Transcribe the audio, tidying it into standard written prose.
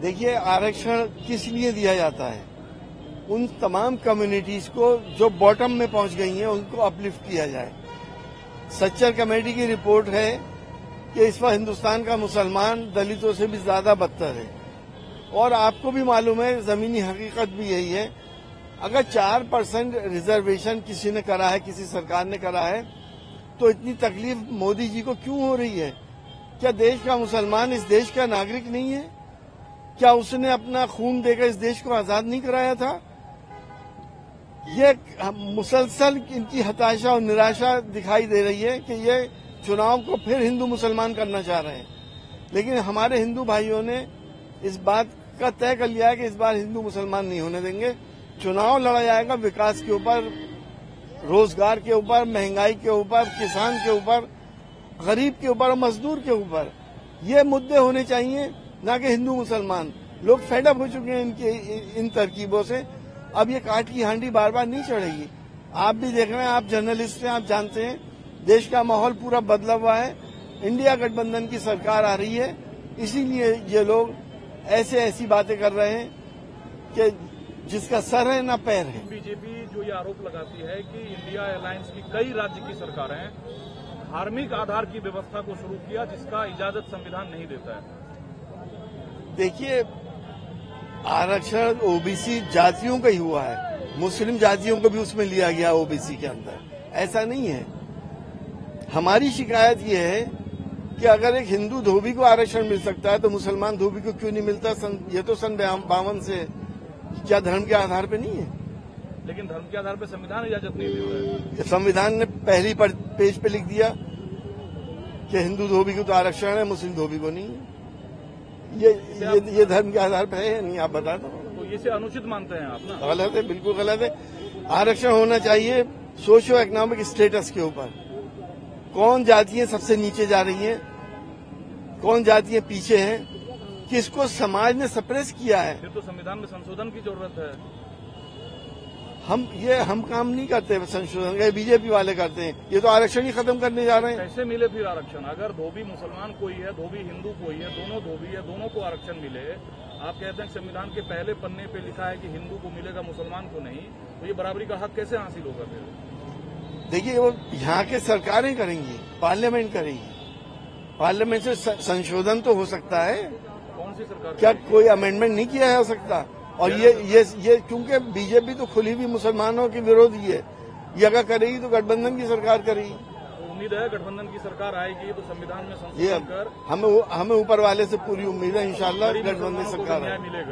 देखिए, आरक्षण किस लिए दिया जाता है? उन तमाम कम्युनिटीज को जो बॉटम में पहुंच गई हैं उनको अपलिफ्ट किया जाए। सच्चर कमेटी की रिपोर्ट है कि इस वक्त हिंदुस्तान का मुसलमान दलितों से भी ज्यादा बदतर है। और आपको भी मालूम है, जमीनी हकीकत भी यही है, अगर 4% रिजर्वेशन किसी ने करा है, किसी सरकार ने करा है, तो इतनी तकलीफ मोदी जी को क्यों हो रही है? क्या देश का मुसलमान इस देश का नागरिक नहीं है? क्या उसने अपना खून देकर इस देश को आजाद नहीं कराया था? ये मुसलसल इनकी हताशा और निराशा दिखाई दे रही है कि ये चुनाव को फिर हिंदू मुसलमान करना चाह रहे हैं। लेकिन हमारे हिंदू भाइयों ने इस बात का तय कर लिया है कि इस बार हिंदू मुसलमान नहीं होने देंगे। चुनाव लड़ा जाएगा विकास के ऊपर, रोजगार के ऊपर, महंगाई के ऊपर, किसान के ऊपर, गरीब के ऊपर और मजदूर के ऊपर। ये मुद्दे होने चाहिए, ना कि हिंदू मुसलमान। लोग फेडअप हो चुके हैं इनकी इन तरकीबों से। अब ये काट की हांडी बार बार नहीं चढ़ेगी। आप भी देख रहे हैं, आप जर्नलिस्ट हैं, आप जानते हैं देश का माहौल पूरा बदला हुआ है। इंडिया गठबंधन की सरकार आ रही है, इसीलिए ये लोग ऐसी बातें कर रहे हैं कि जिसका सर है ना पैर है। बीजेपी जो ये आरोप लगाती है कि इंडिया अलायंस की कई राज्य की सरकारें धार्मिक आधार की व्यवस्था को शुरू किया, जिसका इजाजत संविधान नहीं देता है। देखिए, आरक्षण ओबीसी जातियों का ही हुआ है, मुस्लिम जातियों को भी उसमें लिया गया ओबीसी के अंदर, ऐसा नहीं है। हमारी शिकायत यह है कि अगर एक हिंदू धोबी को आरक्षण मिल सकता है तो मुसलमान धोबी को क्यों नहीं मिलता? ये तो सन 52 से, क्या धर्म के आधार पे नहीं है? लेकिन धर्म के आधार पर संविधान इजाजत नहीं देता है। संविधान ने पहली पेज पे लिख दिया कि हिंदू धोबी को तो आरक्षण है, मुस्लिम धोबी को नहीं है। ये धर्म के आधार पर है नहीं? आप बता दो। तो इसे अनुचित मानते हैं आप ना? गलत है, बिल्कुल गलत है। आरक्षण होना चाहिए सोशो इकोनॉमिक स्टेटस के ऊपर। कौन जातियां सबसे नीचे जा रही हैं, कौन जातियां पीछे हैं, किसको समाज ने सप्रेस किया है। फिर तो संविधान में संशोधन की जरूरत है। हम काम नहीं करते संशोधन, ये बीजेपी वाले करते हैं। ये तो आरक्षण ही खत्म करने जा रहे हैं। कैसे मिले फिर आरक्षण? अगर धोबी मुसलमान कोई है, धोबी हिंदू कोई है, दोनों धोबी है, दोनों को आरक्षण मिले। आप कहते हैं संविधान के पहले पन्ने पे लिखा है कि हिंदू को मिलेगा, मुसलमान को नहीं, तो ये बराबरी का हक कैसे हासिल होगा फिर? देखिए, वो यहाँ के सरकारें करेंगी, पार्लियामेंट करेगी। पार्लियामेंट से संशोधन तो हो सकता है। कौन सी सरकार? क्या कोई अमेंडमेंट नहीं किया जा सकता? और ये क्योंकि बीजेपी तो खुली भी मुसलमानों की विरोधी है, ये अगर करेगी तो गठबंधन की सरकार करेगी। तो उम्मीद है गठबंधन की सरकार आएगी तो संविधान में ये संशोधन कर हमें ऊपर वाले से पूरी उम्मीद है, इंशाल्लाह गठबंधन सरकार न्याय मिलेगा।